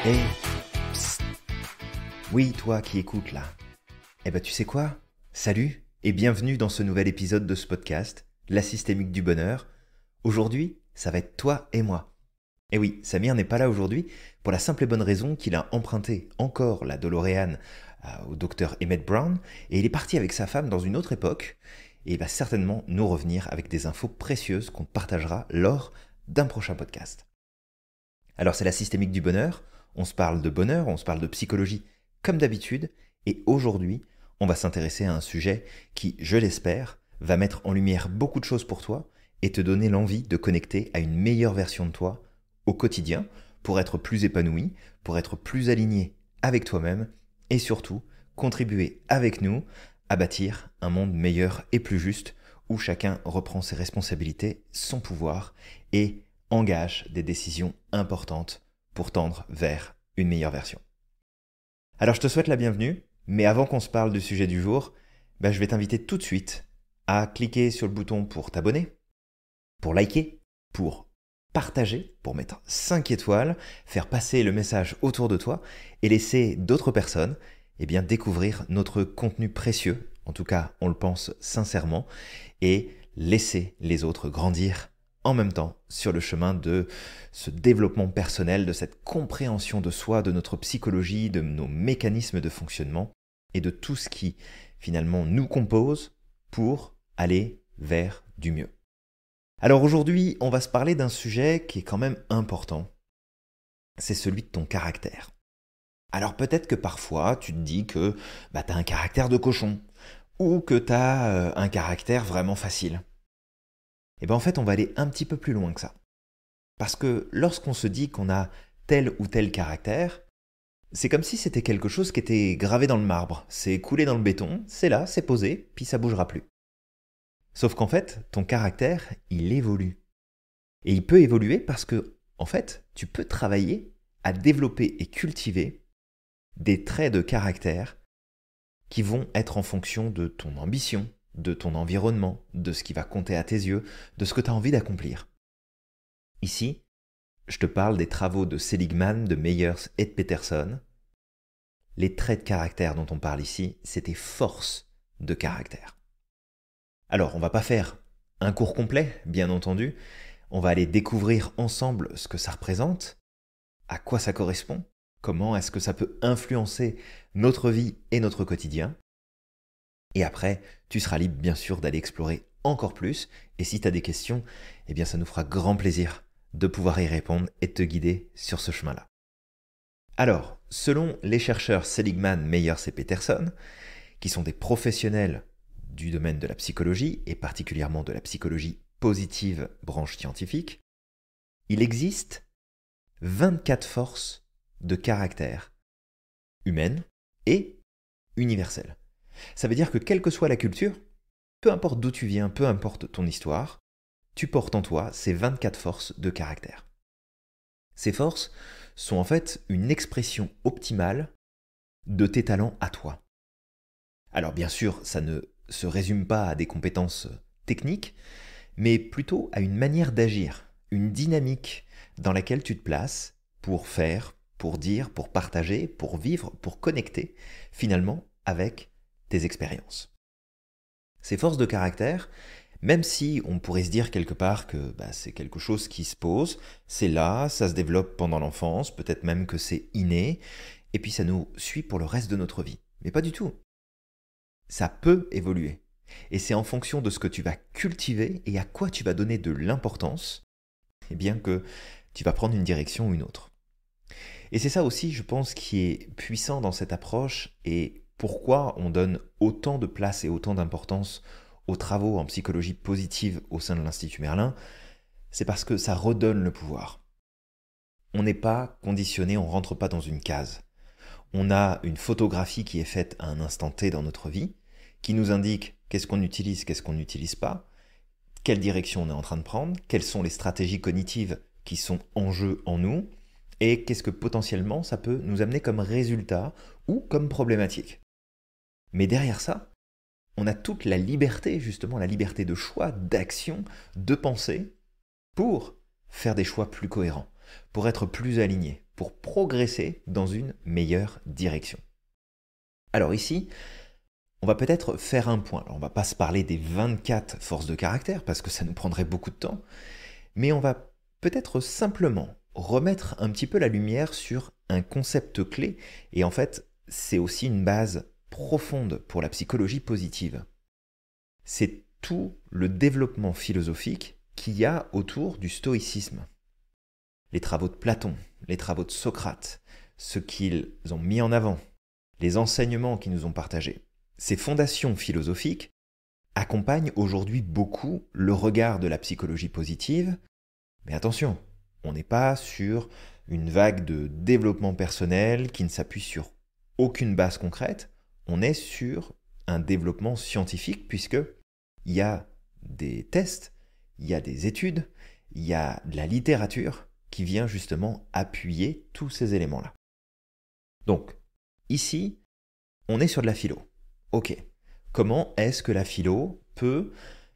Hey, psst. Oui, toi qui écoutes là. Eh ben tu sais quoi? Salut et bienvenue dans ce nouvel épisode de ce podcast, La Systémique du Bonheur. Aujourd'hui, ça va être toi et moi. Et oui, Samir n'est pas là aujourd'hui pour la simple et bonne raison qu'il a emprunté encore la DeLorean au docteur Emmett Brown et il est parti avec sa femme dans une autre époque et il va certainement nous revenir avec des infos précieuses qu'on partagera lors d'un prochain podcast. Alors c'est La Systémique du Bonheur, on se parle de bonheur, on se parle de psychologie comme d'habitude et aujourd'hui on va s'intéresser à un sujet qui, je l'espère, va mettre en lumière beaucoup de choses pour toi et te donner l'envie de connecter à une meilleure version de toi au quotidien pour être plus épanoui, pour être plus aligné avec toi-même et surtout contribuer avec nous à bâtir un monde meilleur et plus juste où chacun reprend ses responsabilités, son pouvoir et engage des décisions importantes pour tendre vers une meilleure version. Alors je te souhaite la bienvenue, mais avant qu'on se parle du sujet du jour, je vais t'inviter tout de suite à cliquer sur le bouton pour t'abonner, pour liker, pour partager, pour mettre 5 étoiles, faire passer le message autour de toi et laisser d'autres personnes découvrir notre contenu précieux, en tout cas on le pense sincèrement, et laisser les autres grandir en même temps sur le chemin de ce développement personnel, de cette compréhension de soi, de notre psychologie, de nos mécanismes de fonctionnement et de tout ce qui finalement nous compose pour aller vers du mieux. Alors aujourd'hui, on va se parler d'un sujet qui est quand même important, c'est celui de ton caractère. Alors peut-être que parfois tu te dis que tu as un caractère de cochon ou que tu as un caractère vraiment facile. Et en fait, on va aller un petit peu plus loin que ça. Parce que lorsqu'on se dit qu'on a tel ou tel caractère, c'est comme si c'était quelque chose qui était gravé dans le marbre. C'est coulé dans le béton, c'est là, c'est posé, puis ça bougera plus. Sauf qu'en fait, ton caractère, il évolue. Et il peut évoluer parce que, en fait, tu peux travailler à développer et cultiver des traits de caractère qui vont être en fonction de ton ambition, de ton environnement, de ce qui va compter à tes yeux, de ce que tu as envie d'accomplir. Ici, je te parle des travaux de Seligman, de Meyers et de Peterson. Les traits de caractère dont on parle ici, c'est tes forces de caractère. Alors, on va pas faire un cours complet, bien entendu. On va aller découvrir ensemble ce que ça représente, à quoi ça correspond, comment est-ce que ça peut influencer notre vie et notre quotidien. Et après, tu seras libre bien sûr d'aller explorer encore plus. Et si tu as des questions, ça nous fera grand plaisir de pouvoir y répondre et de te guider sur ce chemin-là. Alors, selon les chercheurs Seligman, Meyers et Peterson, qui sont des professionnels du domaine de la psychologie et particulièrement de la psychologie positive branche scientifique, il existe 24 forces de caractère humaines et universelles. Ça veut dire que quelle que soit la culture, peu importe d'où tu viens, peu importe ton histoire, tu portes en toi ces 24 forces de caractère. Ces forces sont en fait une expression optimale de tes talents à toi. Alors bien sûr, ça ne se résume pas à des compétences techniques, mais plutôt à une manière d'agir, une dynamique dans laquelle tu te places pour faire, pour dire, pour partager, pour vivre, pour connecter finalement avec tes expériences. Ces forces de caractère, même si on pourrait se dire quelque part que c'est quelque chose qui se pose, c'est là, ça se développe pendant l'enfance, peut-être même que c'est inné, et puis ça nous suit pour le reste de notre vie. Mais pas du tout. Ça peut évoluer. Et c'est en fonction de ce que tu vas cultiver et à quoi tu vas donner de l'importance, que tu vas prendre une direction ou une autre. Et c'est ça aussi, je pense, qui est puissant dans cette approche et pourquoi on donne autant de place et autant d'importance aux travaux en psychologie positive au sein de l'Institut Merlin, c'est parce que ça redonne le pouvoir. On n'est pas conditionné, on ne rentre pas dans une case. On a une photographie qui est faite à un instant T dans notre vie, qui nous indique qu'est-ce qu'on utilise, qu'est-ce qu'on n'utilise pas, quelle direction on est en train de prendre, quelles sont les stratégies cognitives qui sont en jeu en nous, et qu'est-ce que potentiellement ça peut nous amener comme résultat ou comme problématique. Mais derrière ça, on a toute la liberté, justement la liberté de choix, d'action, de pensée, pour faire des choix plus cohérents, pour être plus aligné, pour progresser dans une meilleure direction. Alors ici, on va peut-être faire un point. Alors, on ne va pas se parler des 24 forces de caractère parce que ça nous prendrait beaucoup de temps, mais on va peut-être simplement remettre un petit peu la lumière sur un concept clé, et en fait, c'est aussi une base profonde pour la psychologie positive. C'est tout le développement philosophique qu'il y a autour du stoïcisme. Les travaux de Platon, les travaux de Socrate, ce qu'ils ont mis en avant, les enseignements qu'ils nous ont partagés. Ces fondations philosophiques accompagnent aujourd'hui beaucoup le regard de la psychologie positive, mais attention, on n'est pas sur une vague de développement personnel qui ne s'appuie sur aucune base concrète, on est sur un développement scientifique puisque il y a des tests, il y a des études, il y a de la littérature qui vient justement appuyer tous ces éléments-là. Donc, ici, on est sur de la philo. Ok, comment est-ce que la philo peut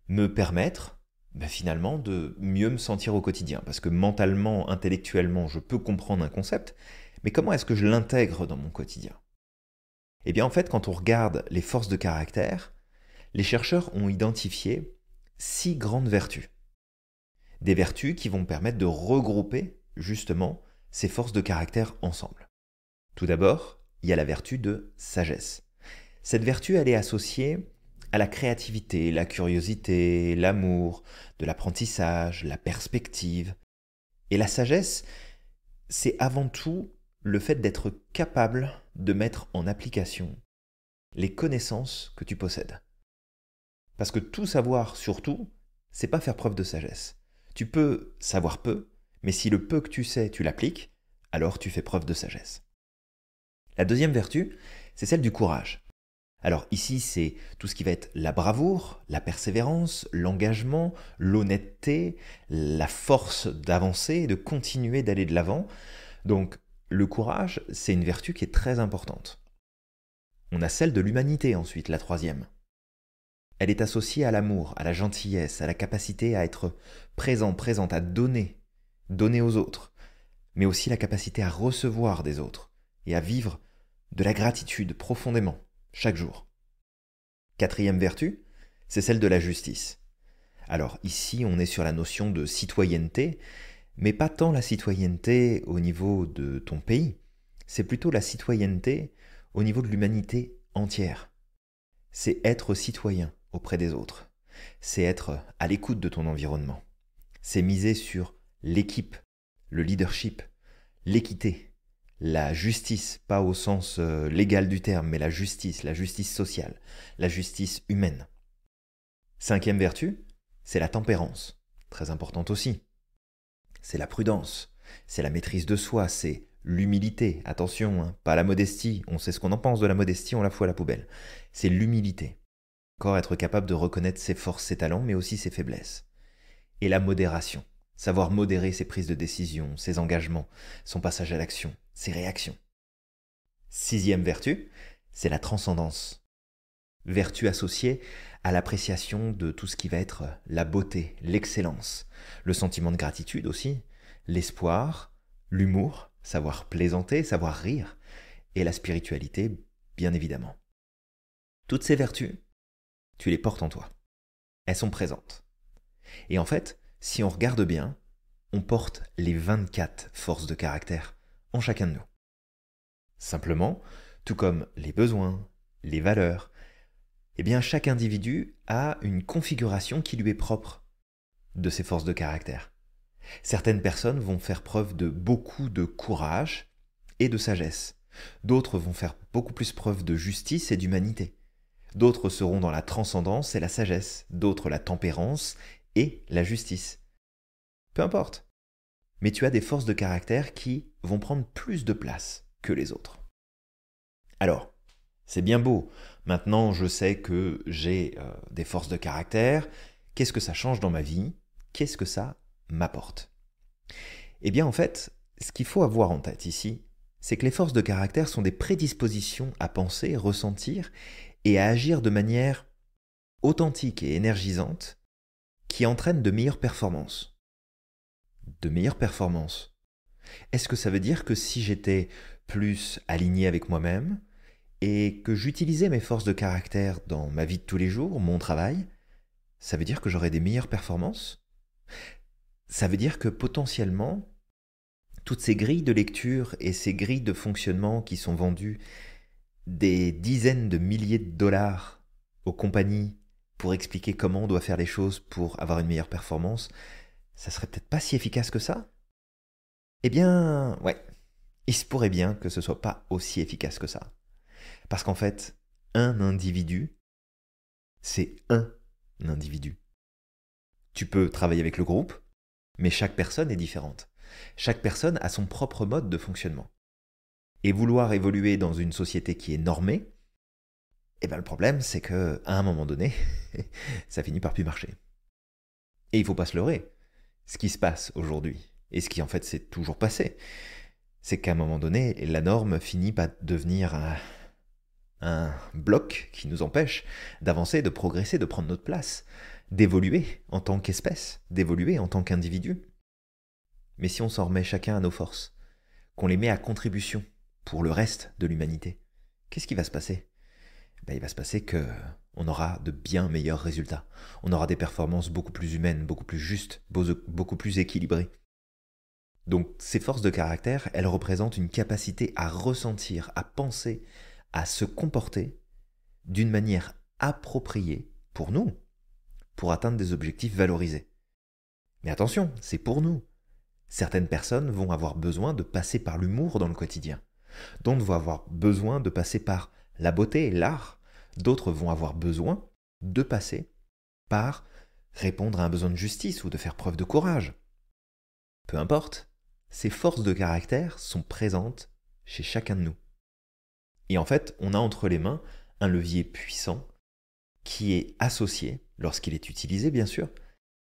me permettre finalement de mieux me sentir au quotidien? Parce que mentalement, intellectuellement, je peux comprendre un concept, mais comment est-ce que je l'intègre dans mon quotidien? Eh bien en fait, quand on regarde les forces de caractère, les chercheurs ont identifié 6 grandes vertus. Des vertus qui vont permettre de regrouper justement ces forces de caractère ensemble. Tout d'abord, il y a la vertu de sagesse. Cette vertu, elle est associée à la créativité, la curiosité, l'amour, de l'apprentissage, la perspective. Et la sagesse, c'est avant tout le fait d'être capable de mettre en application les connaissances que tu possèdes. Parce que tout savoir sur tout, c'est pas faire preuve de sagesse. Tu peux savoir peu, mais si le peu que tu sais, tu l'appliques, alors tu fais preuve de sagesse. La deuxième vertu, c'est celle du courage. Alors ici, c'est tout ce qui va être la bravoure, la persévérance, l'engagement, l'honnêteté, la force d'avancer et de continuer d'aller de l'avant. Donc le courage, c'est une vertu qui est très importante. On a celle de l'humanité ensuite, la troisième. Elle est associée à l'amour, à la gentillesse, à la capacité à être présent, présente, à donner aux autres, mais aussi la capacité à recevoir des autres et à vivre de la gratitude profondément, chaque jour. Quatrième vertu, c'est celle de la justice. Alors ici, on est sur la notion de citoyenneté, mais pas tant la citoyenneté au niveau de ton pays, c'est plutôt la citoyenneté au niveau de l'humanité entière. C'est être citoyen auprès des autres, c'est être à l'écoute de ton environnement, c'est miser sur l'équipe, le leadership, l'équité, la justice, pas au sens légal du terme, mais la justice sociale, la justice humaine. Cinquième vertu, c'est la tempérance, très importante aussi. C'est la prudence, c'est la maîtrise de soi, c'est l'humilité. Attention, hein, pas la modestie, on sait ce qu'on en pense de la modestie, on la fout à la poubelle. C'est l'humilité. Encore être capable de reconnaître ses forces, ses talents, mais aussi ses faiblesses. Et la modération, savoir modérer ses prises de décision, ses engagements, son passage à l'action, ses réactions. Sixième vertu, c'est la transcendance. Vertu associée à l'appréciation de tout ce qui va être la beauté, l'excellence, le sentiment de gratitude aussi, l'espoir, l'humour, savoir plaisanter, savoir rire, et la spiritualité, bien évidemment. Toutes ces vertus, tu les portes en toi. Elles sont présentes. Et en fait, si on regarde bien, on porte les 24 forces de caractère en chacun de nous. Simplement, tout comme les besoins, les valeurs, eh bien chaque individu a une configuration qui lui est propre de ses forces de caractère. Certaines personnes vont faire preuve de beaucoup de courage et de sagesse. D'autres vont faire beaucoup plus preuve de justice et d'humanité. D'autres seront dans la transcendance et la sagesse. D'autres la tempérance et la justice. Peu importe. Mais tu as des forces de caractère qui vont prendre plus de place que les autres. Alors, c'est bien beau. Maintenant, je sais que j'ai des forces de caractère. Qu'est-ce que ça change dans ma vie? Qu'est-ce que ça m'apporte? Eh bien, en fait, ce qu'il faut avoir en tête ici, c'est que les forces de caractère sont des prédispositions à penser, ressentir et à agir de manière authentique et énergisante qui entraînent de meilleures performances. De meilleures performances. Est-ce que ça veut dire que si j'étais plus aligné avec moi-même et que j'utilisais mes forces de caractère dans ma vie de tous les jours, mon travail, ça veut dire que j'aurais des meilleures performances? Ça veut dire que potentiellement, toutes ces grilles de lecture et ces grilles de fonctionnement qui sont vendues des dizaines de milliers de dollars aux compagnies pour expliquer comment on doit faire les choses pour avoir une meilleure performance, ça serait peut-être pas si efficace que ça? Eh bien, ouais, il se pourrait bien que ce soit pas aussi efficace que ça. Parce qu'en fait, un individu, c'est un individu. Tu peux travailler avec le groupe, mais chaque personne est différente. Chaque personne a son propre mode de fonctionnement. Et vouloir évoluer dans une société qui est normée, eh ben le problème c'est que à un moment donné, ça finit par plus marcher. Et il faut pas se leurrer. Ce qui se passe aujourd'hui, et ce qui en fait s'est toujours passé, c'est qu'à un moment donné, la norme finit par devenir un bloc qui nous empêche d'avancer, de progresser, de prendre notre place, d'évoluer en tant qu'espèce, d'évoluer en tant qu'individu. Mais si on s'en remet chacun à nos forces, qu'on les met à contribution pour le reste de l'humanité, qu'est-ce qui va se passer? Il va se passer qu'on aura de bien meilleurs résultats. On aura des performances beaucoup plus humaines, beaucoup plus justes, beaucoup plus équilibrées. Donc ces forces de caractère, elles représentent une capacité à ressentir, à penser, à se comporter d'une manière appropriée pour nous, pour atteindre des objectifs valorisés. Mais attention, c'est pour nous. Certaines personnes vont avoir besoin de passer par l'humour dans le quotidien. D'autres vont avoir besoin de passer par la beauté et l'art. D'autres vont avoir besoin de passer par répondre à un besoin de justice ou de faire preuve de courage. Peu importe, ces forces de caractère sont présentes chez chacun de nous. Et en fait, on a entre les mains un levier puissant qui est associé, lorsqu'il est utilisé bien sûr,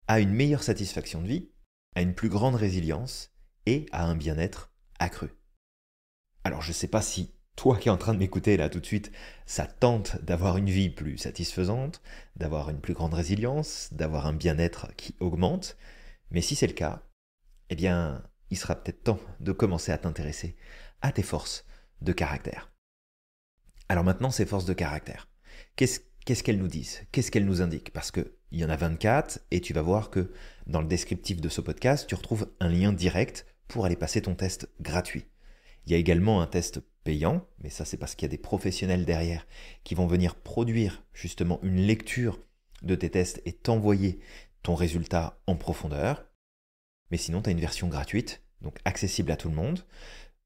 à une meilleure satisfaction de vie, à une plus grande résilience et à un bien-être accru. Alors je ne sais pas si toi qui es en train de m'écouter là tout de suite, ça tente d'avoir une vie plus satisfaisante, d'avoir une plus grande résilience, d'avoir un bien-être qui augmente, mais si c'est le cas, eh bien il sera peut-être temps de commencer à t'intéresser à tes forces de caractère. Alors maintenant, ces forces de caractère, qu'est-ce qu'elles nous disent? Qu'est-ce qu'elles nous indiquent? Parce qu'il y en a 24 et tu vas voir que dans le descriptif de ce podcast, tu retrouves un lien direct pour aller passer ton test gratuit. Il y a également un test payant, mais ça c'est parce qu'il y a des professionnels derrière qui vont venir produire justement une lecture de tes tests et t'envoyer ton résultat en profondeur. Mais sinon, tu as une version gratuite, donc accessible à tout le monde,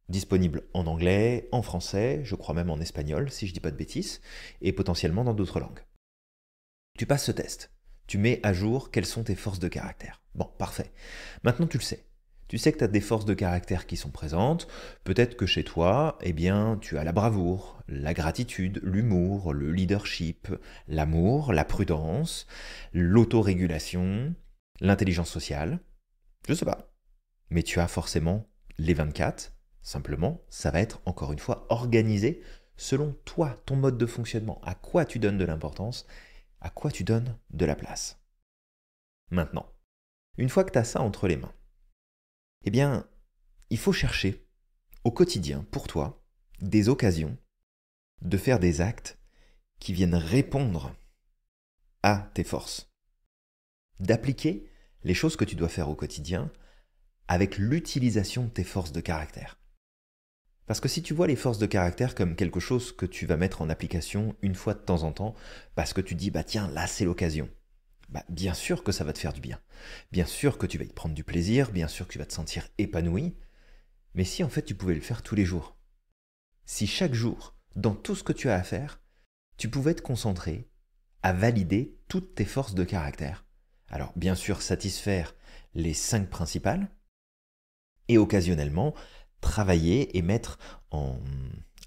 disponible en anglais, en français, je crois même en espagnol, si je dis pas de bêtises, et potentiellement dans d'autres langues. Tu passes ce test, tu mets à jour quelles sont tes forces de caractère. Bon, parfait. Maintenant, tu le sais. Tu sais que tu as des forces de caractère qui sont présentes. Peut-être que chez toi, eh bien, tu as la bravoure, la gratitude, l'humour, le leadership, l'amour, la prudence, l'autorégulation, l'intelligence sociale. Je sais pas. Mais tu as forcément les 24. Simplement, ça va être encore une fois organisé selon toi, ton mode de fonctionnement, à quoi tu donnes de l'importance, à quoi tu donnes de la place. Maintenant, une fois que tu as ça entre les mains, eh bien, il faut chercher au quotidien, pour toi, des occasions de faire des actes qui viennent répondre à tes forces. D'appliquer les choses que tu dois faire au quotidien avec l'utilisation de tes forces de caractère. Parce que si tu vois les forces de caractère comme quelque chose que tu vas mettre en application une fois de temps en temps, parce que tu dis, bah tiens, là c'est l'occasion, bien sûr que ça va te faire du bien. Bien sûr que tu vas y prendre du plaisir, bien sûr que tu vas te sentir épanoui. Mais si en fait tu pouvais le faire tous les jours, si chaque jour, dans tout ce que tu as à faire, tu pouvais te concentrer à valider toutes tes forces de caractère. Alors bien sûr satisfaire les 5 principales, et occasionnellement travailler et mettre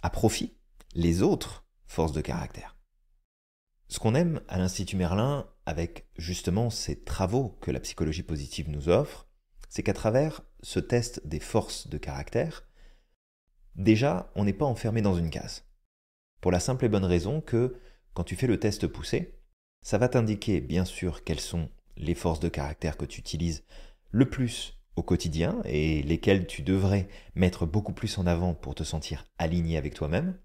à profit les autres forces de caractère. Ce qu'on aime à l'Institut Merlin, avec justement ces travaux que la psychologie positive nous offre, c'est qu'à travers ce test des forces de caractère, déjà, on n'est pas enfermé dans une case. Pour la simple et bonne raison que, quand tu fais le test poussé, ça va t'indiquer bien sûr quelles sont les forces de caractère que tu utilises le plus au quotidien et lesquelles tu devrais mettre beaucoup plus en avant pour te sentir aligné avec toi-même.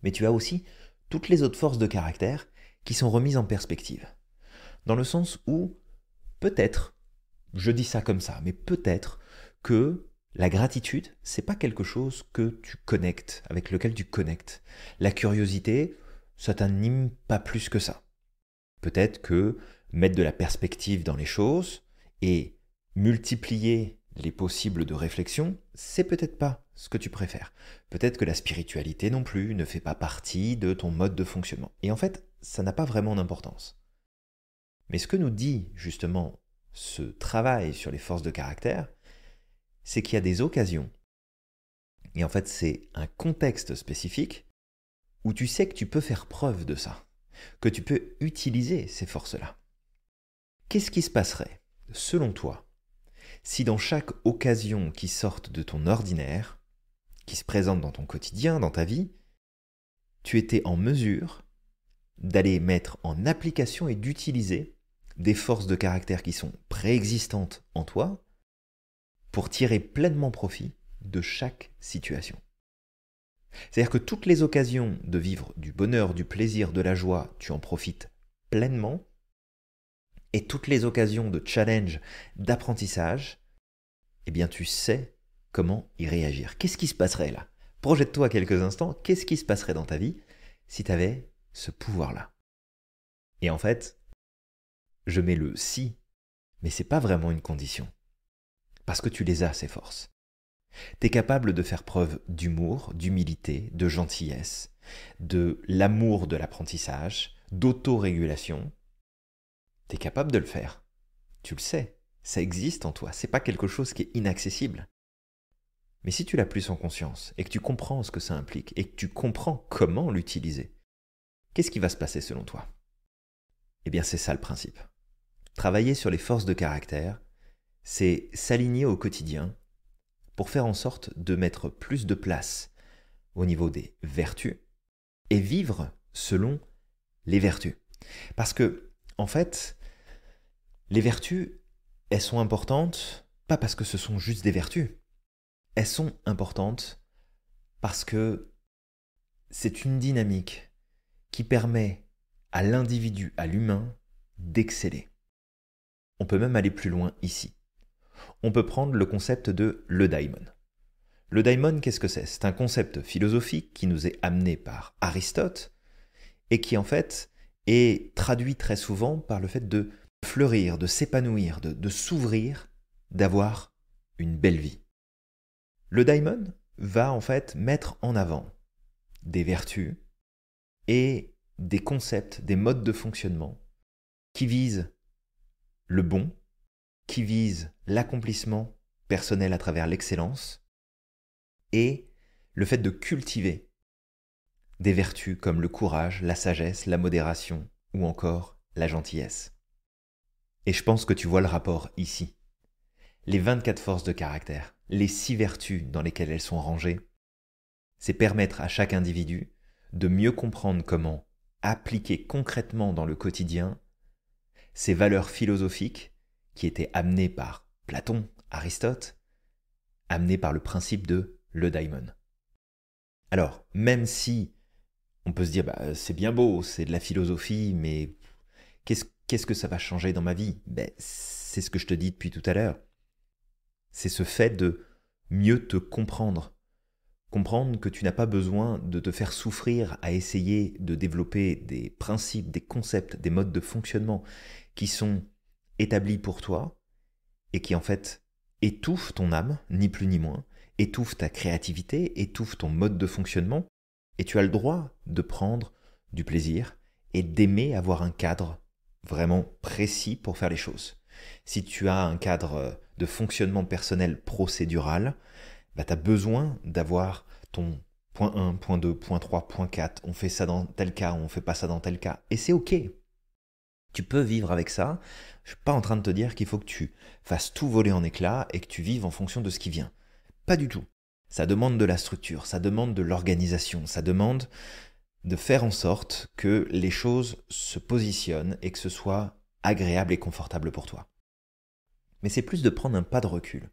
Mais tu as aussi toutes les autres forces de caractère qui sont remises en perspective. Dans le sens où, peut-être, je dis ça comme ça, mais peut-être que la gratitude, c'est pas quelque chose que tu connectes, avec lequel tu connectes. La curiosité, ça t'anime pas plus que ça. Peut-être que mettre de la perspective dans les choses et multiplier les possibles de réflexion, c'est peut-être pas ce que tu préfères. Peut-être que la spiritualité non plus ne fait pas partie de ton mode de fonctionnement. Et en fait, ça n'a pas vraiment d'importance. Mais ce que nous dit justement ce travail sur les forces de caractère, c'est qu'il y a des occasions, et en fait c'est un contexte spécifique, où tu sais que tu peux faire preuve de ça, que tu peux utiliser ces forces-là. Qu'est-ce qui se passerait, selon toi, si dans chaque occasion qui sorte de ton ordinaire, qui se présente dans ton quotidien, dans ta vie, tu étais en mesure d'aller mettre en application et d'utiliser des forces de caractère qui sont préexistantes en toi pour tirer pleinement profit de chaque situation. C'est-à-dire que toutes les occasions de vivre du bonheur, du plaisir, de la joie, tu en profites pleinement, et toutes les occasions de challenge, d'apprentissage, eh bien tu sais comment y réagir. Qu'est-ce qui se passerait là? Projette-toi quelques instants, qu'est-ce qui se passerait dans ta vie si tu avais ce pouvoir-là? Et en fait, je mets le si, mais c'est pas vraiment une condition. Parce que tu les as, ces forces. Tu es capable de faire preuve d'humour, d'humilité, de gentillesse, de l'amour de l'apprentissage, d'autorégulation. Tu es capable de le faire. Tu le sais, ça existe en toi, c'est pas quelque chose qui est inaccessible. Mais si tu l'as plus en conscience et que tu comprends ce que ça implique et que tu comprends comment l'utiliser, qu'est-ce qui va se passer selon toi? Eh bien, c'est ça le principe. Travailler sur les forces de caractère, c'est s'aligner au quotidien pour faire en sorte de mettre plus de place au niveau des vertus et vivre selon les vertus. Parce que, en fait, les vertus, elles sont importantes, pas parce que ce sont juste des vertus. Elles sont importantes parce que c'est une dynamique qui permet à l'individu, à l'humain, d'exceller. On peut même aller plus loin ici. On peut prendre le concept de l'eudaimon. L'eudaimon, qu'est-ce que c'est? C'est un concept philosophique qui nous est amené par Aristote et qui en fait est traduit très souvent par le fait de fleurir, de s'épanouir, de s'ouvrir, d'avoir une belle vie. L'eudaimon va en fait mettre en avant des vertus et des concepts, des modes de fonctionnement qui visent le bon, qui visent l'accomplissement personnel à travers l'excellence et le fait de cultiver des vertus comme le courage, la sagesse, la modération ou encore la gentillesse. Et je pense que tu vois le rapport ici. Les 24 forces de caractère, les 6 vertus dans lesquelles elles sont rangées, c'est permettre à chaque individu de mieux comprendre comment appliquer concrètement dans le quotidien ces valeurs philosophiques qui étaient amenées par Platon, Aristote, amenées par le principe de l'eudaimon. Alors, même si on peut se dire, c'est bien beau, c'est de la philosophie, mais qu'est-ce que ça va changer dans ma vie? C'est ce que je te dis depuis tout à l'heure. C'est ce fait de mieux te comprendre. Comprendre que tu n'as pas besoin de te faire souffrir à essayer de développer des principes, des concepts, des modes de fonctionnement qui sont établis pour toi et qui en fait étouffent ton âme, ni plus ni moins, étouffent ta créativité, étouffent ton mode de fonctionnement, et tu as le droit de prendre du plaisir et d'aimer avoir un cadre vraiment précis pour faire les choses. Si tu as un cadre de fonctionnement personnel procédural, tu as besoin d'avoir ton point 1, point 2, point 3, point 4, on fait ça dans tel cas, on fait pas ça dans tel cas, et c'est ok. Tu peux vivre avec ça, je suis pas en train de te dire qu'il faut que tu fasses tout voler en éclats et que tu vives en fonction de ce qui vient. Pas du tout. Ça demande de la structure, ça demande de l'organisation, ça demande de faire en sorte que les choses se positionnent et que ce soit agréable et confortable pour toi. mais c'est plus de prendre un pas de recul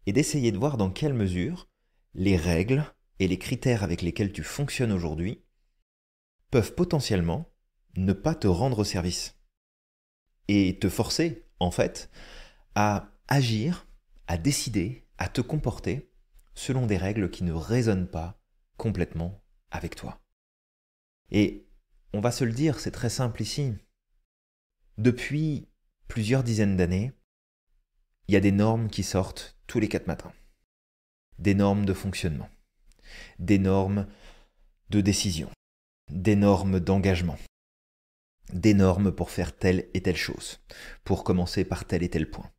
et d'essayer de voir dans quelle mesure les règles et les critères avec lesquels tu fonctionnes aujourd'hui peuvent potentiellement ne pas te rendre service et te forcer, en fait, à agir, à décider, à te comporter selon des règles qui ne résonnent pas complètement avec toi. Et on va se le dire, c'est très simple ici. Depuis plusieurs dizaines d'années, il y a des normes qui sortent tous les 4 matins. Des normes de fonctionnement, des normes de décision, des normes d'engagement, des normes pour faire telle et telle chose, pour commencer par tel et tel point.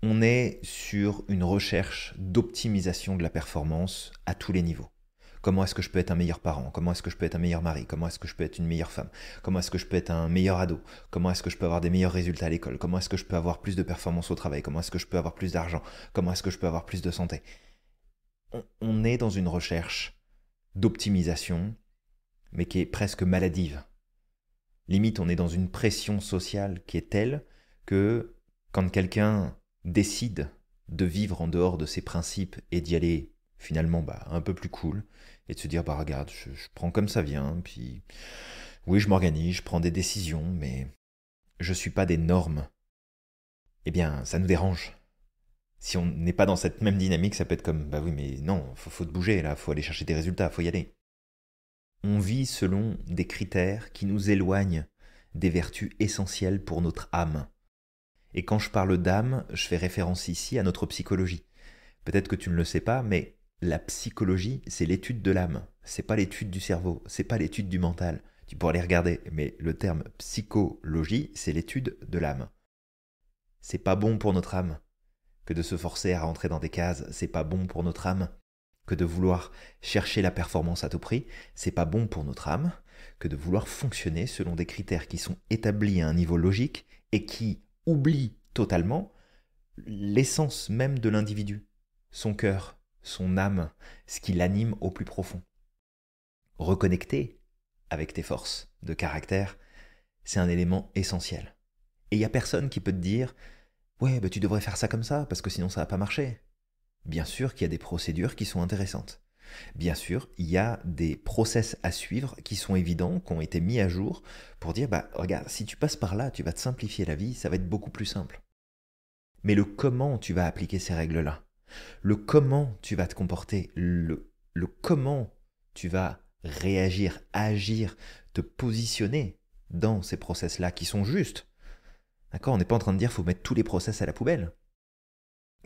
On est sur une recherche d'optimisation de la performance à tous les niveaux. Comment est-ce que je peux être un meilleur parent? Comment est-ce que je peux être un meilleur mari? Comment est-ce que je peux être une meilleure femme? Comment est-ce que je peux être un meilleur ado? Comment est-ce que je peux avoir des meilleurs résultats à l'école? Comment est-ce que je peux avoir plus de performance au travail? Comment est-ce que je peux avoir plus d'argent? Comment est-ce que je peux avoir plus de santé? On est dans une recherche d'optimisation, mais qui est presque maladive. Limite, on est dans une pression sociale qui est telle que quand quelqu'un décide de vivre en dehors de ses principes et d'y aller finalement un peu plus cool, et de se dire regarde, je prends comme ça vient, puis oui je m'organise, je prends des décisions, mais je suis pas des normes, eh bien ça nous dérange. Si on n'est pas dans cette même dynamique, ça peut être comme oui mais non, faut te bouger là, faut aller chercher des résultats, faut y aller. On vit selon des critères qui nous éloignent des vertus essentielles pour notre âme. Et quand je parle d'âme, je fais référence ici à notre psychologie. Peut-être que tu ne le sais pas, mais la psychologie, c'est l'étude de l'âme. C'est pas l'étude du cerveau, c'est pas l'étude du mental. Tu pourras les regarder, mais le terme psychologie, c'est l'étude de l'âme. C'est pas bon pour notre âme que de se forcer à rentrer dans des cases, c'est pas bon pour notre âme que de vouloir chercher la performance à tout prix, c'est pas bon pour notre âme que de vouloir fonctionner selon des critères qui sont établis à un niveau logique et qui oublient totalement l'essence même de l'individu, son cœur, son âme, ce qui l'anime au plus profond. Reconnecter avec tes forces de caractère, c'est un élément essentiel. Et il n'y a personne qui peut te dire « Ouais, tu devrais faire ça comme ça, parce que sinon ça va pas marcher ». Bien sûr qu'il y a des procédures qui sont intéressantes. Bien sûr, il y a des process à suivre qui sont évidents, qui ont été mis à jour pour dire regarde, si tu passes par là, tu vas te simplifier la vie, ça va être beaucoup plus simple. Mais le comment tu vas appliquer ces règles-là, le comment tu vas te comporter, le comment tu vas réagir, agir, te positionner dans ces process-là qui sont justes. D'accord, on n'est pas en train de dire qu'il faut mettre tous les process à la poubelle.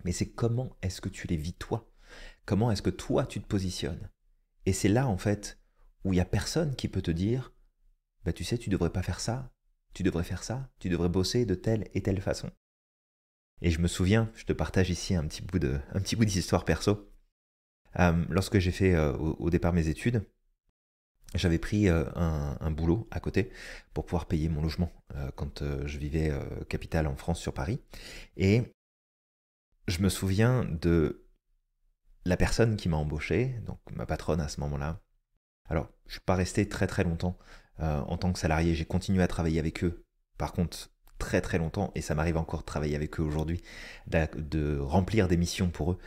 Mais c'est comment est-ce que tu les vis toi? Comment est-ce que toi tu te positionnes? Et c'est là en fait où il n'y a personne qui peut te dire tu sais, tu devrais pas faire ça, tu devrais faire ça, tu devrais bosser de telle et telle façon. Et je me souviens, je te partage ici un petit bout d'histoire perso. Lorsque j'ai fait au départ mes études, j'avais pris un boulot à côté pour pouvoir payer mon logement quand je vivais capitale en France sur Paris. Et je me souviens de la personne qui m'a embauché, donc ma patronne à ce moment-là. Alors, je ne suis pas resté très très longtemps en tant que salarié, j'ai continué à travailler avec eux. Par contre, très très longtemps, et ça m'arrive encore de travailler avec eux aujourd'hui, de remplir des missions pour eux,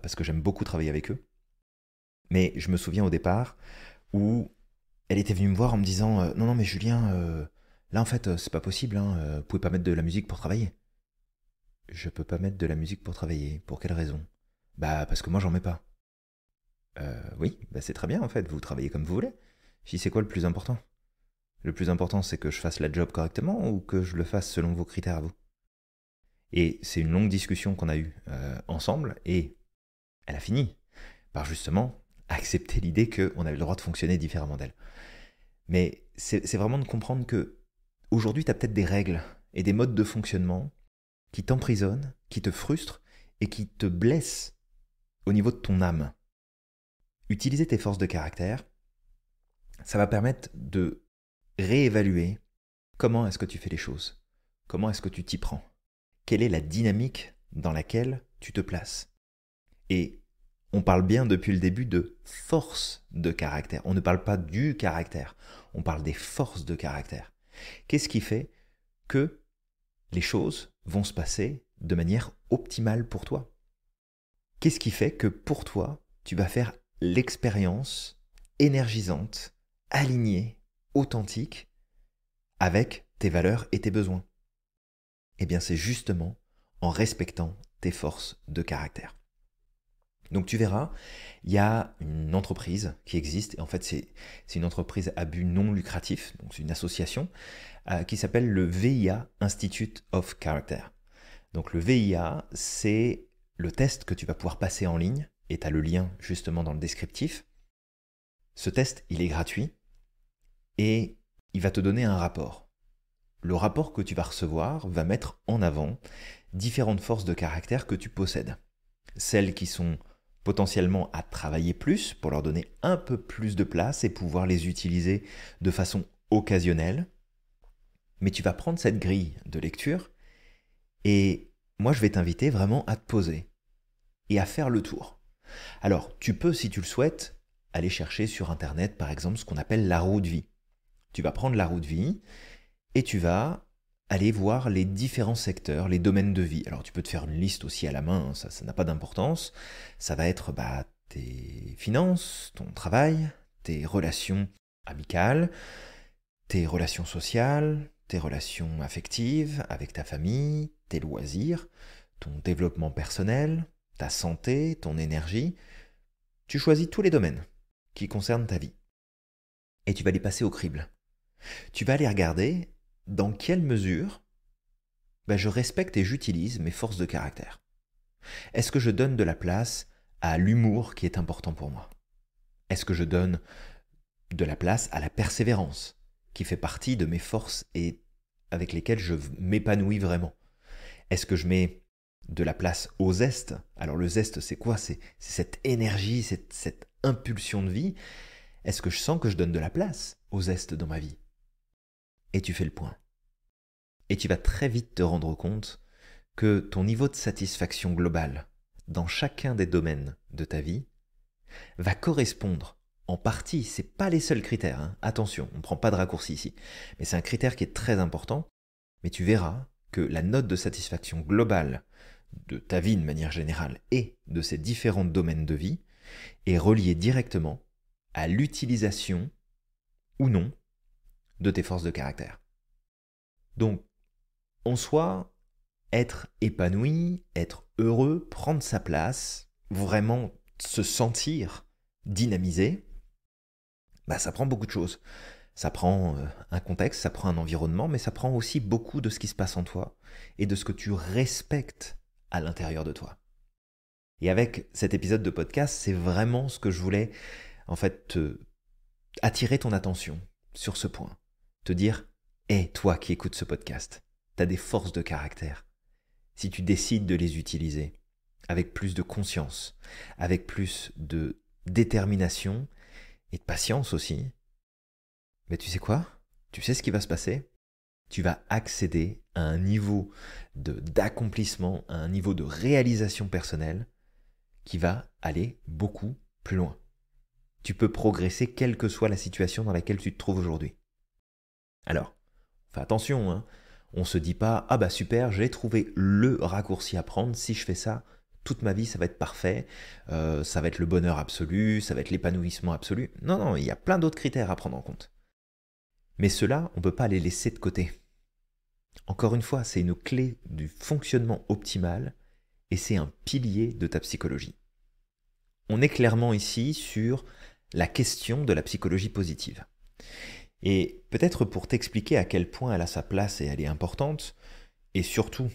parce que j'aime beaucoup travailler avec eux. Mais je me souviens au départ où elle était venue me voir en me disant non mais Julien, là en fait c'est pas possible, vous pouvez pas mettre de la musique pour travailler. Je peux pas mettre de la musique pour travailler, pour quelle raison? Parce que moi j'en mets pas. Oui, c'est très bien en fait, vous travaillez comme vous voulez. Je dis c'est quoi le plus important? Le plus important c'est que je fasse la job correctement ou que je le fasse selon vos critères à vous? Et c'est une longue discussion qu'on a eue ensemble et elle a fini par justement accepter l'idée qu'on avait le droit de fonctionner différemment d'elle. Mais c'est vraiment de comprendre que aujourd'hui tu as peut-être des règles et des modes de fonctionnement qui t'emprisonnent, qui te frustrent et qui te blessent au niveau de ton âme. Utiliser tes forces de caractère, ça va permettre de réévaluer comment est-ce que tu fais les choses, comment est-ce que tu t'y prends, quelle est la dynamique dans laquelle tu te places. Et on parle bien depuis le début de force de caractère. On ne parle pas du caractère, on parle des forces de caractère. Qu'est-ce qui fait que les choses vont se passer de manière optimale pour toi? Qu'est-ce qui fait que pour toi, tu vas faire l'expérience énergisante, alignée, authentique, avec tes valeurs et tes besoins? Eh bien, c'est justement en respectant tes forces de caractère. Donc tu verras, il y a une entreprise qui existe, et en fait c'est une entreprise à but non lucratif, donc c'est une association, qui s'appelle le VIA Institute of Character. Donc le VIA, c'est le test que tu vas pouvoir passer en ligne, et tu as le lien justement dans le descriptif. Ce test, il est gratuit, et il va te donner un rapport. Le rapport que tu vas recevoir va mettre en avant différentes forces de caractère que tu possèdes. Celles qui sont potentiellement à travailler plus pour leur donner un peu plus de place et pouvoir les utiliser de façon occasionnelle. Mais tu vas prendre cette grille de lecture et moi je vais t'inviter vraiment à te poser et à faire le tour. Alors tu peux, si tu le souhaites, aller chercher sur internet par exemple ce qu'on appelle la roue de vie. Tu vas prendre la roue de vie et tu vas aller voir les différents secteurs, les domaines de vie. Alors tu peux te faire une liste aussi à la main, hein, ça n'a pas d'importance. Ça va être tes finances, ton travail, tes relations amicales, tes relations sociales, tes relations affectives avec ta famille, tes loisirs, ton développement personnel, ta santé, ton énergie. Tu choisis tous les domaines qui concernent ta vie. Et tu vas les passer au crible. Tu vas aller regarder dans quelle mesure je respecte et j'utilise mes forces de caractère. Est-ce que je donne de la place à l'humour qui est important pour moi? Est-ce que je donne de la place à la persévérance qui fait partie de mes forces et avec lesquelles je m'épanouis vraiment? Est-ce que je mets de la place au zeste? Alors le zeste, c'est quoi? C'est cette énergie, cette impulsion de vie. Est-ce que je sens que je donne de la place au zeste dans ma vie? Et tu fais le point. Et tu vas très vite te rendre compte que ton niveau de satisfaction globale dans chacun des domaines de ta vie va correspondre en partie, ce n'est pas les seuls critères, hein. Attention, on ne prend pas de raccourci ici, mais c'est un critère qui est très important, mais tu verras que la note de satisfaction globale de ta vie de manière générale et de ces différents domaines de vie est reliée directement à l'utilisation ou non de tes forces de caractère. Donc, en soi, être épanoui, être heureux, prendre sa place, vraiment se sentir dynamisé, ça prend beaucoup de choses. Ça prend un contexte, ça prend un environnement, mais ça prend aussi beaucoup de ce qui se passe en toi et de ce que tu respectes à l'intérieur de toi. Et avec cet épisode de podcast, c'est vraiment ce que je voulais en fait attirer ton attention sur ce point. Te dire, toi qui écoutes ce podcast, tu as des forces de caractère. Si tu décides de les utiliser avec plus de conscience, avec plus de détermination et de patience aussi, tu sais quoi? Tu sais ce qui va se passer? Tu vas accéder à un niveau d'accomplissement, à un niveau de réalisation personnelle qui va aller beaucoup plus loin. Tu peux progresser quelle que soit la situation dans laquelle tu te trouves aujourd'hui. Alors, fais attention, hein. On ne se dit pas « Ah super, j'ai trouvé le raccourci à prendre, si je fais ça, toute ma vie ça va être parfait, ça va être le bonheur absolu, ça va être l'épanouissement absolu. » Non, il y a plein d'autres critères à prendre en compte. Mais ceux-là, on ne peut pas les laisser de côté. Encore une fois, c'est une clé du fonctionnement optimal et c'est un pilier de ta psychologie. On est clairement ici sur la question de la psychologie positive. Et peut-être pour t'expliquer à quel point elle a sa place et elle est importante, et surtout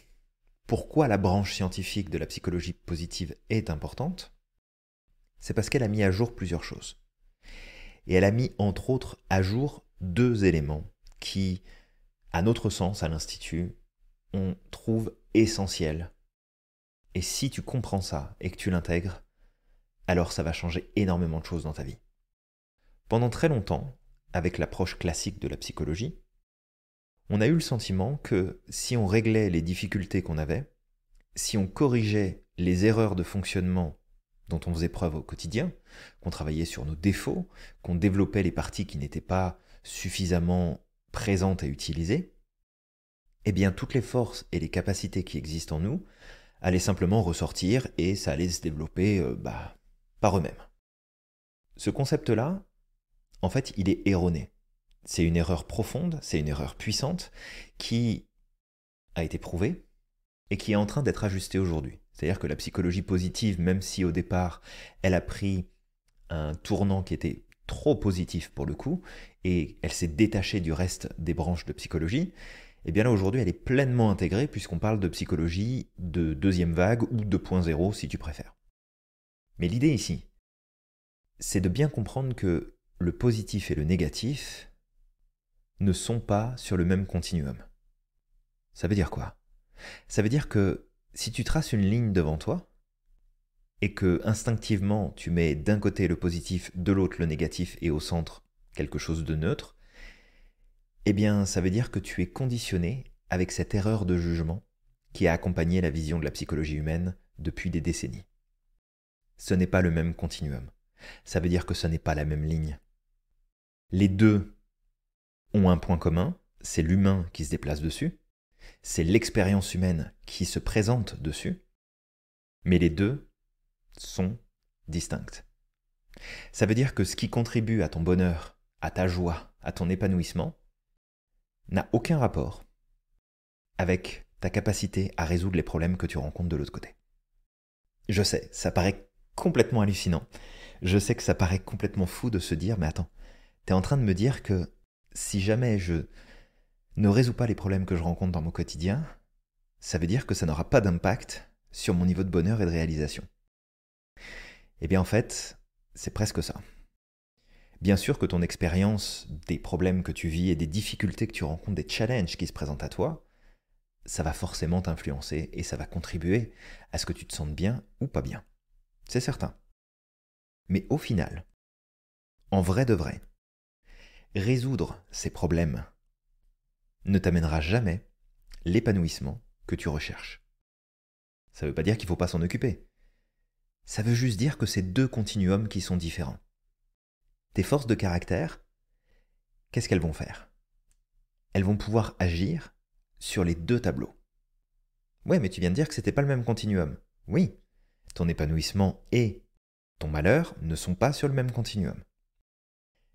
pourquoi la branche scientifique de la psychologie positive est importante, c'est parce qu'elle a mis à jour plusieurs choses. Et elle a mis entre autres à jour 2 éléments qui, à notre sens, à l'Institut, on trouve essentiels. Et si tu comprends ça et que tu l'intègres, alors ça va changer énormément de choses dans ta vie. Pendant très longtemps, avec l'approche classique de la psychologie, on a eu le sentiment que si on réglait les difficultés qu'on avait, si on corrigeait les erreurs de fonctionnement dont on faisait preuve au quotidien, qu'on travaillait sur nos défauts, qu'on développait les parties qui n'étaient pas suffisamment présentes et utilisées, eh bien toutes les forces et les capacités qui existent en nous allaient simplement ressortir et ça allait se développer par eux-mêmes. Ce concept-là, en fait, il est erroné. C'est une erreur profonde, c'est une erreur puissante qui a été prouvée et qui est en train d'être ajustée aujourd'hui. C'est-à-dire que la psychologie positive, même si au départ elle a pris un tournant qui était trop positif pour le coup, et elle s'est détachée du reste des branches de psychologie, et bien là aujourd'hui elle est pleinement intégrée puisqu'on parle de psychologie de deuxième vague ou 2.0 si tu préfères. Mais l'idée ici, c'est de bien comprendre que le positif et le négatif ne sont pas sur le même continuum. Ça veut dire quoi ? Ça veut dire que si tu traces une ligne devant toi, et que instinctivement tu mets d'un côté le positif, de l'autre le négatif et au centre quelque chose de neutre, eh bien ça veut dire que tu es conditionné avec cette erreur de jugement qui a accompagné la vision de la psychologie humaine depuis des décennies. Ce n'est pas le même continuum. Ça veut dire que ce n'est pas la même ligne. Les deux ont un point commun, c'est l'humain qui se déplace dessus, c'est l'expérience humaine qui se présente dessus, mais les deux sont distinctes. Ça veut dire que ce qui contribue à ton bonheur, à ta joie, à ton épanouissement, n'a aucun rapport avec ta capacité à résoudre les problèmes que tu rencontres de l'autre côté. Je sais, ça paraît complètement hallucinant. Je sais que ça paraît complètement fou de se dire, mais attends, t'es en train de me dire que si jamais je ne résous pas les problèmes que je rencontre dans mon quotidien, ça veut dire que ça n'aura pas d'impact sur mon niveau de bonheur et de réalisation. Eh bien en fait, c'est presque ça. Bien sûr que ton expérience des problèmes que tu vis et des difficultés que tu rencontres, des challenges qui se présentent à toi, ça va forcément t'influencer et ça va contribuer à ce que tu te sentes bien ou pas bien. C'est certain. Mais au final, en vrai de vrai, résoudre ces problèmes ne t'amènera jamais l'épanouissement que tu recherches. Ça ne veut pas dire qu'il ne faut pas s'en occuper. Ça veut juste dire que c'est deux continuums qui sont différents. Tes forces de caractère, qu'est-ce qu'elles vont faire ? Elles vont pouvoir agir sur les deux tableaux. Ouais, mais tu viens de dire que c'était pas le même continuum. Oui, ton épanouissement et ton malheur ne sont pas sur le même continuum.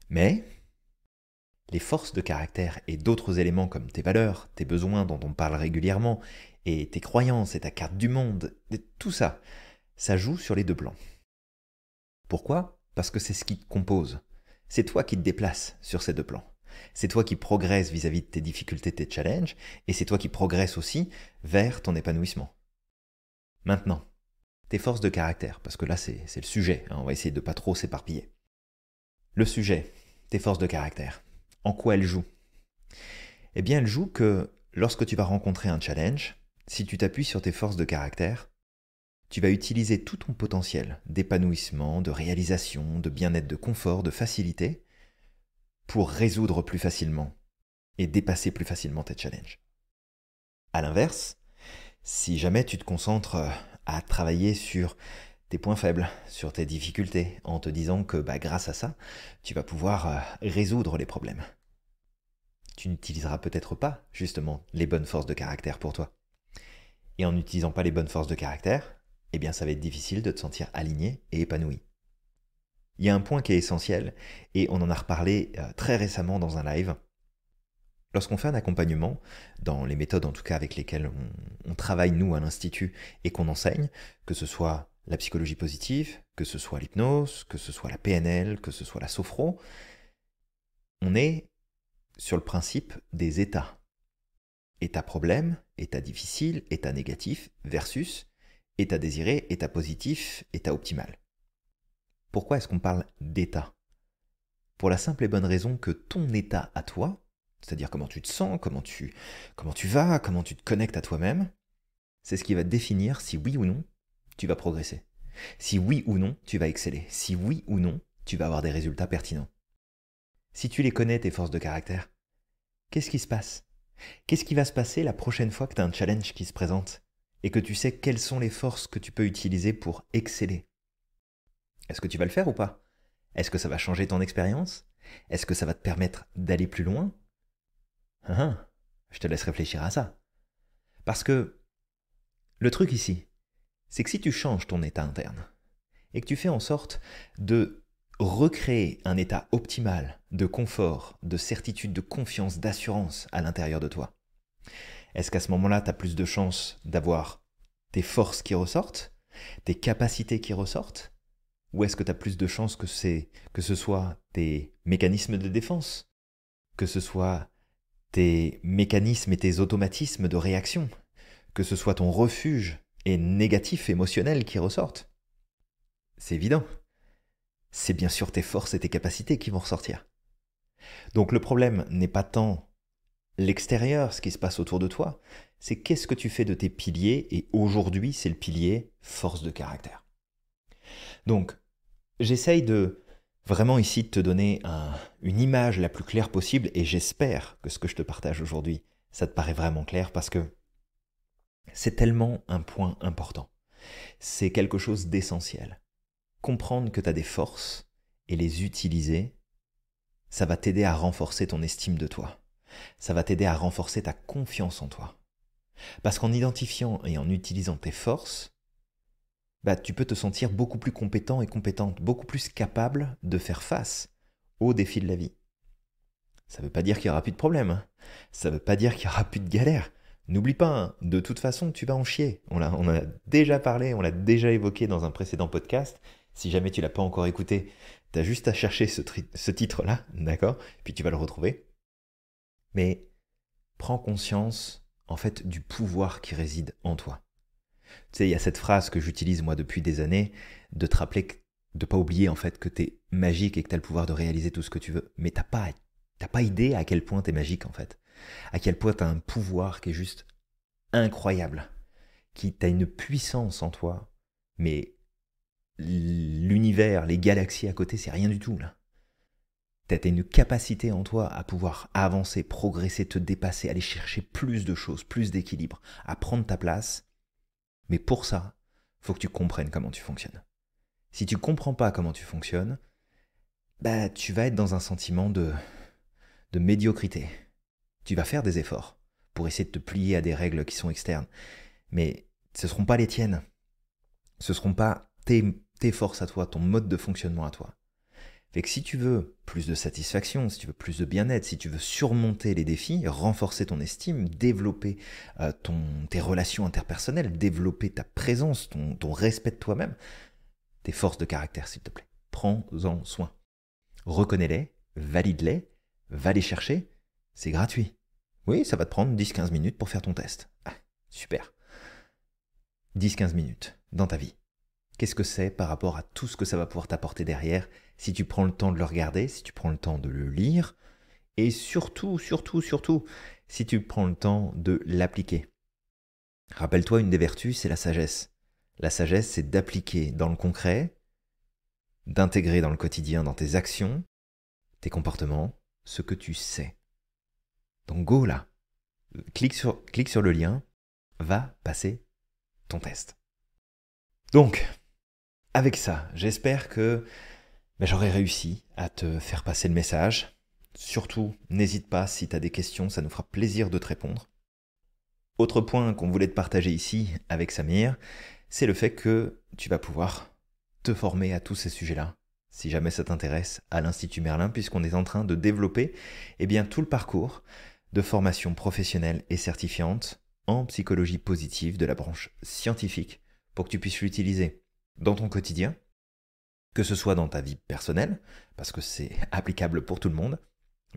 Mais les forces de caractère et d'autres éléments comme tes valeurs, tes besoins dont on parle régulièrement, et tes croyances et ta carte du monde, tout ça, ça joue sur les deux plans. Pourquoi ? Parce que c'est ce qui te compose. C'est toi qui te déplaces sur ces deux plans. C'est toi qui progresses vis-à-vis de tes difficultés, tes challenges, et c'est toi qui progresses aussi vers ton épanouissement. Maintenant, tes forces de caractère, parce que là c'est le sujet, on va essayer de pas trop s'éparpiller. Le sujet, tes forces de caractère, en quoi elles jouent ? Eh bien elles jouent que lorsque tu vas rencontrer un challenge, si tu t'appuies sur tes forces de caractère, tu vas utiliser tout ton potentiel d'épanouissement, de réalisation, de bien-être, de confort, de facilité pour résoudre plus facilement et dépasser plus facilement tes challenges. A l'inverse, si jamais tu te concentres à travailler sur tes points faibles, sur tes difficultés, en te disant que grâce à ça, tu vas pouvoir résoudre les problèmes, tu n'utiliseras peut-être pas justement les bonnes forces de caractère pour toi. Et en n'utilisant pas les bonnes forces de caractère, eh bien ça va être difficile de te sentir aligné et épanoui. Il y a un point qui est essentiel, et on en a reparlé très récemment dans un live. Lorsqu'on fait un accompagnement, dans les méthodes en tout cas avec lesquelles on travaille nous à l'Institut et qu'on enseigne, que ce soit la psychologie positive, que ce soit l'hypnose, que ce soit la PNL, que ce soit la sophro, on est sur le principe des états. État problème, état difficile, état négatif, versus état désiré, état positif, état optimal. Pourquoi est-ce qu'on parle d'état ? Pour la simple et bonne raison que ton état à toi, c'est-à-dire comment tu te sens, comment tu vas, comment tu te connectes à toi-même, c'est ce qui va définir si oui ou non tu vas progresser, si oui ou non tu vas exceller, si oui ou non tu vas avoir des résultats pertinents. Si tu les connais, tes forces de caractère, qu'est-ce qui se passe ? Qu'est-ce qui va se passer la prochaine fois que tu as un challenge qui se présente et que tu sais quelles sont les forces que tu peux utiliser pour exceller ? Est-ce que tu vas le faire ou pas ? Est-ce que ça va changer ton expérience ? Est-ce que ça va te permettre d'aller plus loin ? Je te laisse réfléchir à ça. Parce que le truc ici, c'est que si tu changes ton état interne et que tu fais en sorte de recréer un état optimal de confort, de certitude, de confiance, d'assurance à l'intérieur de toi, est-ce qu'à ce moment-là, tu as plus de chances d'avoir tes forces qui ressortent, tes capacités qui ressortent, ou est-ce que tu as plus de chances que ce soit tes mécanismes de défense, que ce soit tes mécanismes et tes automatismes de réaction, que ce soit ton refuge et négatif émotionnel qui ressortent? C'est évident. C'est bien sûr tes forces et tes capacités qui vont ressortir. Donc le problème n'est pas tant l'extérieur, ce qui se passe autour de toi, c'est qu'est-ce que tu fais de tes piliers, et aujourd'hui c'est le pilier force de caractère. Donc j'essaye de vraiment ici de te donner une image la plus claire possible, et j'espère que ce que je te partage aujourd'hui, ça te paraît vraiment clair, parce que c'est tellement un point important. C'est quelque chose d'essentiel. Comprendre que tu as des forces et les utiliser, ça va t'aider à renforcer ton estime de toi. Ça va t'aider à renforcer ta confiance en toi. Parce qu'en identifiant et en utilisant tes forces, tu peux te sentir beaucoup plus compétent et compétente, beaucoup plus capable de faire face aux défis de la vie. Ça ne veut pas dire qu'il n'y aura plus de problème. Ça ne veut pas dire qu'il n'y aura plus de galères. N'oublie pas, hein, de toute façon, tu vas en chier. On en a déjà parlé, on l'a déjà évoqué dans un précédent podcast. Si jamais tu ne l'as pas encore écouté, tu as juste à chercher ce titre-là, d'accord? Puis tu vas le retrouver. Mais prends conscience, en fait, du pouvoir qui réside en toi. Tu sais, il y a cette phrase que j'utilise moi depuis des années, de te rappeler, de ne pas oublier en fait que tu es magique et que tu as le pouvoir de réaliser tout ce que tu veux. Mais t'as pas idée à quel point tu es magique en fait. À quel point tu as un pouvoir qui est juste incroyable. Tu as une puissance en toi. Mais l'univers, les galaxies à côté, c'est rien du tout là. Tu as une capacité en toi à pouvoir avancer, progresser, te dépasser, aller chercher plus de choses, plus d'équilibre, à prendre ta place. Mais pour ça, il faut que tu comprennes comment tu fonctionnes. Si tu ne comprends pas comment tu fonctionnes, tu vas être dans un sentiment de médiocrité. Tu vas faire des efforts pour essayer de te plier à des règles qui sont externes, mais ce ne seront pas les tiennes. Ce ne seront pas tes forces à toi, ton mode de fonctionnement à toi. Fait que si tu veux plus de satisfaction, si tu veux plus de bien-être, si tu veux surmonter les défis, renforcer ton estime, développer tes relations interpersonnelles, développer ta présence, ton respect de toi-même, tes forces de caractère, s'il te plaît. Prends-en soin. Reconnais-les, valide-les, va les chercher, c'est gratuit. Oui, ça va te prendre 10-15 minutes pour faire ton test. Ah, super. 10-15 minutes dans ta vie. Qu'est-ce que c'est par rapport à tout ce que ça va pouvoir t'apporter derrière si tu prends le temps de le regarder, si tu prends le temps de le lire, et surtout, si tu prends le temps de l'appliquer. Rappelle-toi, une des vertus, c'est la sagesse. La sagesse, c'est d'appliquer dans le concret, d'intégrer dans le quotidien, dans tes actions, tes comportements, ce que tu sais. Donc go là, clique sur le lien, va passer ton test. Donc, avec ça, j'espère que j'aurai réussi à te faire passer le message. Surtout, n'hésite pas, si tu as des questions, ça nous fera plaisir de te répondre. Autre point qu'on voulait te partager ici avec Samir, c'est le fait que tu vas pouvoir te former à tous ces sujets-là, si jamais ça t'intéresse, à l'Institut Merlin, puisqu'on est en train de développer tout le parcours de formation professionnelle et certifiante en psychologie positive de la branche scientifique, pour que tu puisses l'utiliser dans ton quotidien, que ce soit dans ta vie personnelle, parce que c'est applicable pour tout le monde,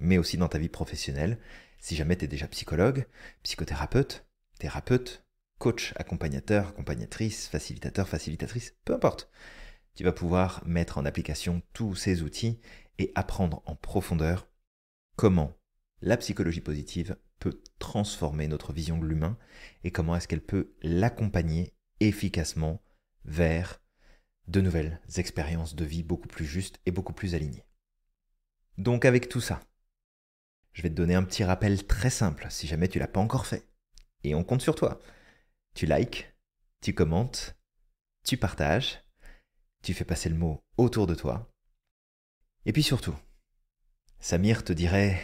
mais aussi dans ta vie professionnelle, si jamais tu es déjà psychologue, psychothérapeute, thérapeute, coach, accompagnateur, accompagnatrice, facilitateur, facilitatrice, peu importe. Tu vas pouvoir mettre en application tous ces outils et apprendre en profondeur comment la psychologie positive peut transformer notre vision de l'humain et comment est-ce qu'elle peut l'accompagner efficacement vers de nouvelles expériences de vie beaucoup plus justes et beaucoup plus alignées. Donc avec tout ça, je vais te donner un petit rappel très simple si jamais tu ne l'as pas encore fait. Et on compte sur toi. Tu likes, tu commentes, tu partages, tu fais passer le mot autour de toi. Et puis surtout, Samir te dirait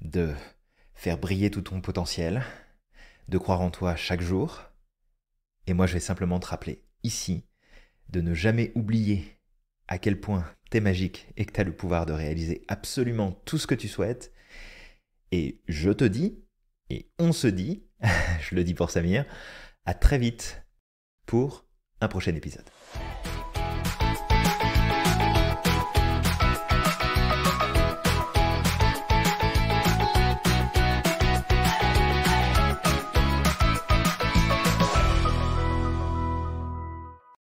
de faire briller tout ton potentiel, de croire en toi chaque jour. Et moi, je vais simplement te rappeler ici de ne jamais oublier à quel point t'es magique et que t'as le pouvoir de réaliser absolument tout ce que tu souhaites. Et je te dis, et on se dit, je le dis pour Samir, à très vite pour un prochain épisode.